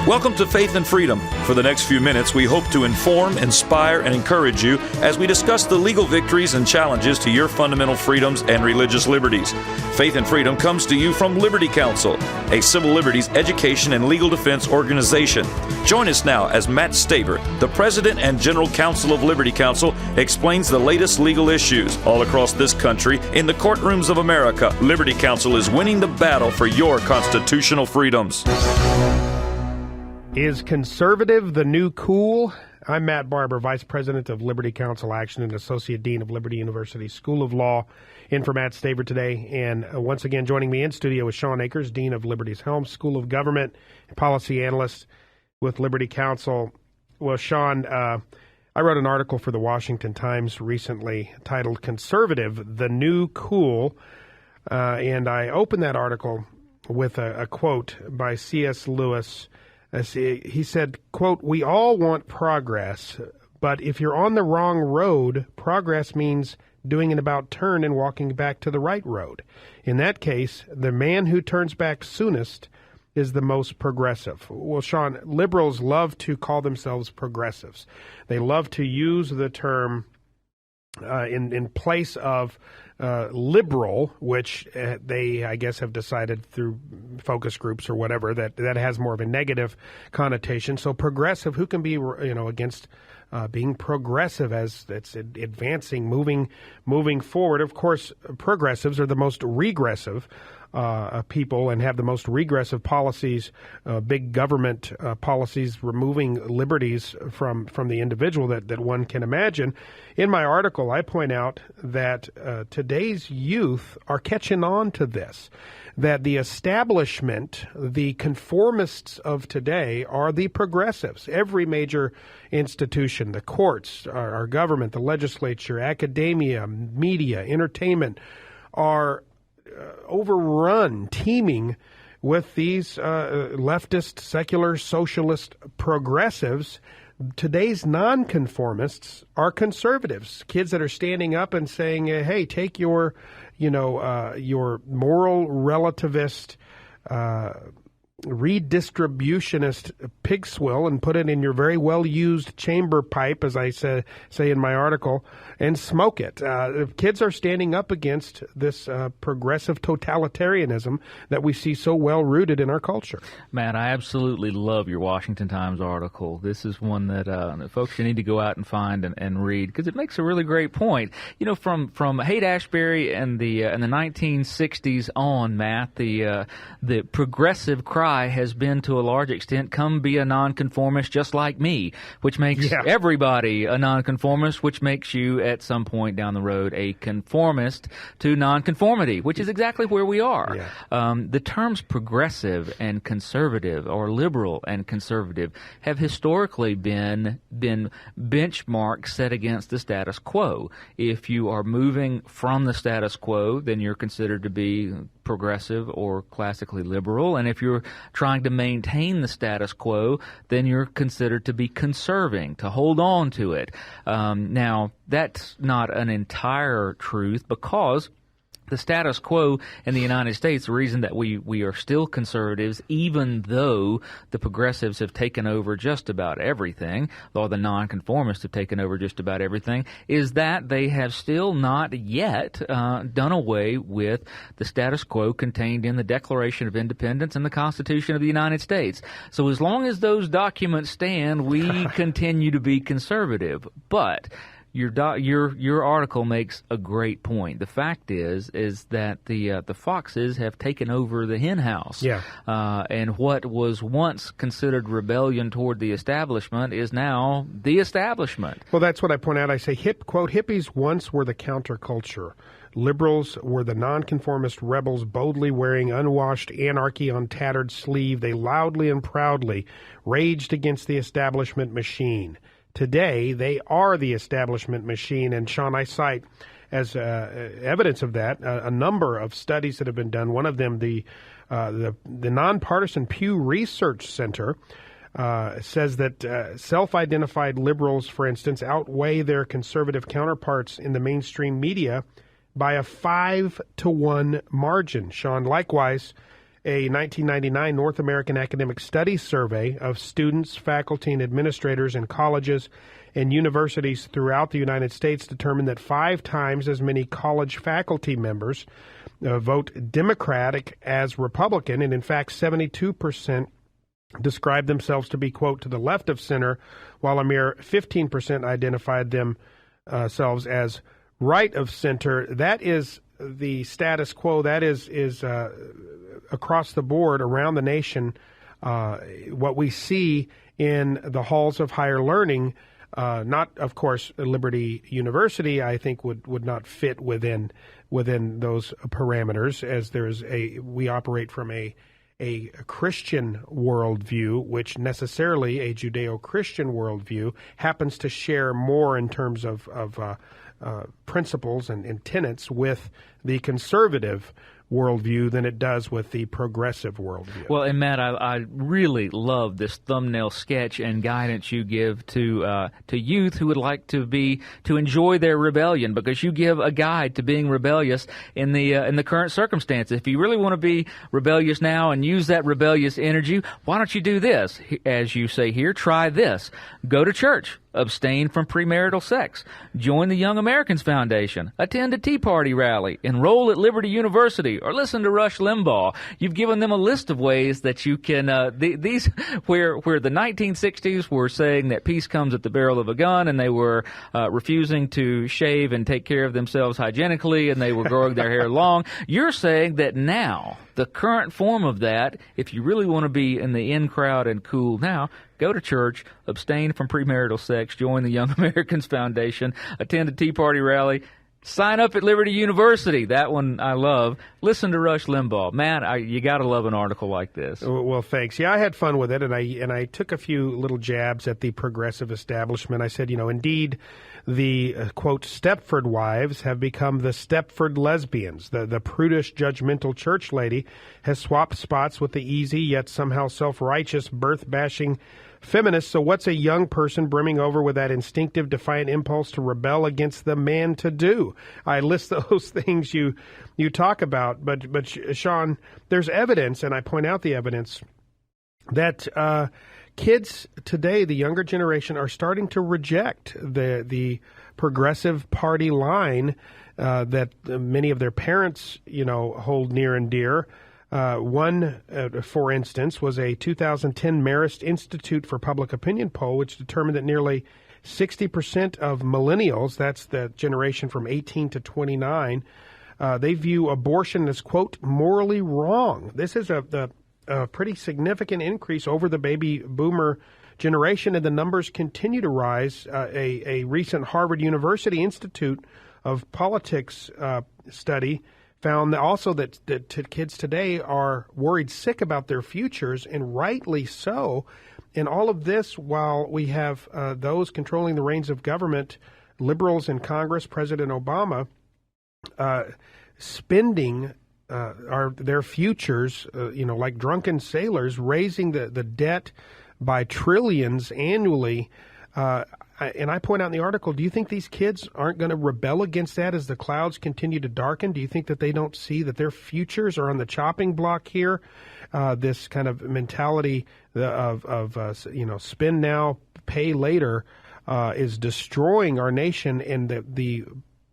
Welcome to Faith and Freedom. For the next few minutes, we hope to inform, inspire, and encourage you as we discuss the legal victories and challenges to your fundamental freedoms and religious liberties. Faith and Freedom comes to you from Liberty Counsel, a civil liberties education and legal defense organization. Join us now as Matt Staver, the President and General Counsel of Liberty Counsel, explains the latest legal issues all across this country in the courtrooms of America. Liberty Counsel is winning the battle for your constitutional freedoms. Is conservative the new cool? I'm Matt Barber, Vice President of Liberty Counsel Action and Associate Dean of Liberty University School of Law, in for Matt Staver today. And once again, joining me in studio is Shawn Akers, Dean of Liberty's Helms School of Government and Policy Analyst with Liberty Counsel. Well, Shawn, I wrote an article for the Washington Times recently titled Conservative, the New Cool. And I opened that article with a quote by C.S. Lewis. He said, quote, "We all want progress, but if you're on the wrong road, progress means doing an about turn and walking back to the right road. In that case, the man who turns back soonest is the most progressive." Well, Shawn, liberals love to call themselves progressives. They love to use the term in place of liberal, which they, I guess, have decided through focus groups or whatever that has more of a negative connotation. So progressive, who can be, against being progressive as it's advancing, moving forward? Of course, progressives are the most regressive people and have the most regressive policies, big government policies, removing liberties from the individual that one can imagine. In my article, I point out that today's youth are catching on to this, that the establishment, the conformists of today are the progressives. Every major institution, the courts, our government, the legislature, academia, media, entertainment, are overrun, teeming with these leftist, secular, socialist progressives. Today's nonconformists are conservatives, kids that are standing up and saying, "Hey, take your moral relativist, redistributionist pig swill and put it in your very well-used chamber pipe," as I say in my article, and smoke it. Kids are standing up against this progressive totalitarianism that we see so well-rooted in our culture. Matt, I absolutely love your Washington Times article. This is one that folks you need to go out and find and read, because it makes a really great point. From Haight-Ashbury and the 1960s on, Matt, the progressive cry has been to a large extent, come be a nonconformist just like me, which makes everybody a nonconformist, which makes you at some point down the road a conformist to nonconformity, which is exactly where we are. Yeah. The terms progressive and conservative, or liberal and conservative, have historically been benchmarks set against the status quo. If you are moving from the status quo, then you're considered to be progressive or classically liberal, and if you're trying to maintain the status quo, then you're considered to be conserving, to hold on to it. Now, that's not an entire truth, because the status quo in the United States, the reason that we are still conservatives, even though the progressives have taken over just about everything, or the nonconformists have taken over just about everything, is that they have still not yet done away with the status quo contained in the Declaration of Independence and the Constitution of the United States. So as long as those documents stand, we continue to be conservative. But your article makes a great point. The fact is that the foxes have taken over the hen house. Yeah. And what was once considered rebellion toward the establishment is now the establishment. Well, that's what I point out. I say, quote, "Hippies once were the counterculture. Liberals were the nonconformist rebels boldly wearing unwashed anarchy on tattered sleeve. They loudly and proudly raged against the establishment machine. Today, they are the establishment machine." And Shawn, I cite as evidence of that a number of studies that have been done. One of them, the nonpartisan Pew Research Center, says that self-identified liberals, for instance, outweigh their conservative counterparts in the mainstream media by a 5-to-1 margin. Shawn, likewise, a 1999 North American Academic Studies survey of students, faculty, and administrators in colleges and universities throughout the United States determined that 5 times as many college faculty members vote Democratic as Republican, and in fact 72% described themselves to be, quote, to the left of center, while a mere 15% identified themselves as right of center. That is the status quo. That is across the board around the nation. What we see in the halls of higher learning, not of course Liberty University, I think would not fit within those parameters, as we operate from a Christian worldview, which necessarily a Judeo-Christian worldview happens to share more in terms of principles and tenets with the conservative worldview than it does with the progressive worldview. Well, and Matt, I really love this thumbnail sketch and guidance you give to youth who would like to enjoy their rebellion, because you give a guide to being rebellious in the current circumstances. If you really want to be rebellious now and use that rebellious energy, why don't you do this? As you say here, try this. Go to church. Abstain from premarital sex. Join the Young Americans Foundation. Attend a Tea Party rally. Enroll at Liberty University, or listen to Rush Limbaugh. You've given them a list of ways that you can, these, where the 1960s were saying that peace comes at the barrel of a gun, and they were refusing to shave and take care of themselves hygienically, and they were growing their hair long. You're saying that now, the current form of that, if you really want to be in the in crowd and cool now, go to church, abstain from premarital sex, join the Young Americans Foundation, attend a Tea Party rally, sign up at Liberty University. That one I love. Listen to Rush Limbaugh. Man, you got to love an article like this. Well, thanks. Yeah, I had fun with it, and I took a few little jabs at the progressive establishment. I said, indeed, the, quote, Stepford wives have become the Stepford lesbians. The prudish, judgmental church lady has swapped spots with the easy, yet somehow self-righteous, birth-bashing feminists. So what's a young person brimming over with that instinctive, defiant impulse to rebel against the man to do? I list those things you talk about, but Shawn, there's evidence, and I point out the evidence, that kids today, the younger generation, are starting to reject the progressive party line that many of their parents, hold near and dear. One, for instance, was a 2010 Marist Institute for Public Opinion poll, which determined that nearly 60% of millennials, that's the generation from 18 to 29, they view abortion as, quote, morally wrong. This is a pretty significant increase over the baby boomer generation, and the numbers continue to rise. A recent Harvard University Institute of Politics study found also that kids today are worried sick about their futures, and rightly so. And all of this while we have those controlling the reins of government, liberals in Congress, President Obama, spending their futures, like drunken sailors, raising the debt by trillions annually. And I point out in the article, do you think these kids aren't going to rebel against that as the clouds continue to darken? Do you think that they don't see that their futures are on the chopping block here? This kind of mentality of spend now, pay later, is destroying our nation, and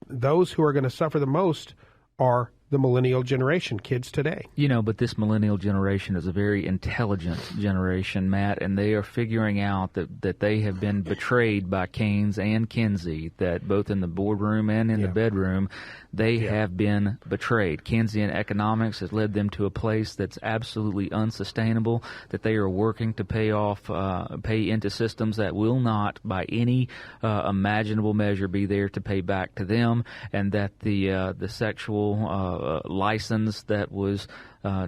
those who are going to suffer the most are the millennial generation, kids today. But this millennial generation is a very intelligent generation, Matt, and they are figuring out that they have been betrayed by Keynes and Kinsey, that both in the boardroom and in the bedroom, they have been betrayed. Keynesian economics has led them to a place that's absolutely unsustainable, that they are working to pay into systems that will not, by any imaginable measure, be there to pay back to them, and that the sexual license that was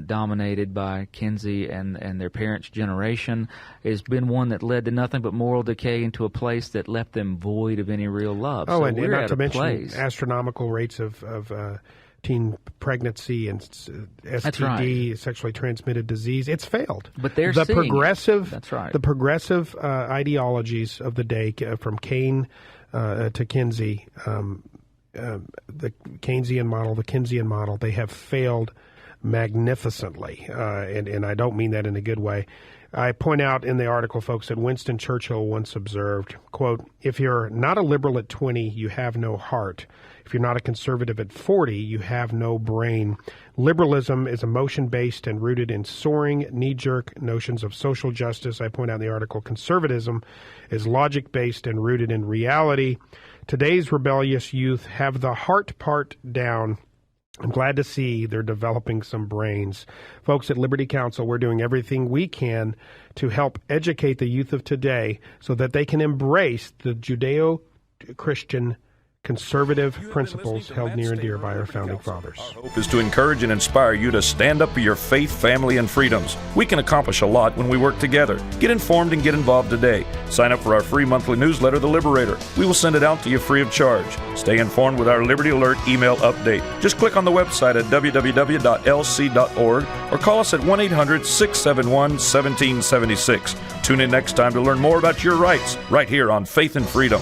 dominated by Kinsey and their parents' generation has been one that led to nothing but moral decay, into a place that left them void of any real love. Oh, so and we're not at to a mention place. astronomical rates of teen pregnancy and STD, right. sexually transmitted disease. It's failed. But they're the seeing progressive. it. That's right. The progressive ideologies of the day, from Keynes to Kinsey, the Keynesian model, the Keynesian model, they have failed magnificently, and I don't mean that in a good way. I point out in the article, folks, that Winston Churchill once observed, quote, "If you're not a liberal at 20, you have no heart. If you're not a conservative at 40, you have no brain. Liberalism is emotion-based and rooted in soaring, knee-jerk notions of social justice." I point out in the article, conservatism is logic-based and rooted in reality. Today's rebellious youth have the heart part down. I'm glad to see they're developing some brains. Folks at Liberty Counsel, we're doing everything we can to help educate the youth of today so that they can embrace the Judeo-Christian conservative principles held near and dear by our founding fathers. Our hope is to encourage and inspire you to stand up for your faith, family, and freedoms. We can accomplish a lot when we work together. Get informed and get involved today. Sign up for our free monthly newsletter, The Liberator. We will send it out to you free of charge. Stay informed with our Liberty Alert email update. Just click on the website at www.lc.org or call us at 1-800-671-1776. Tune in next time to learn more about your rights right here on Faith and Freedom.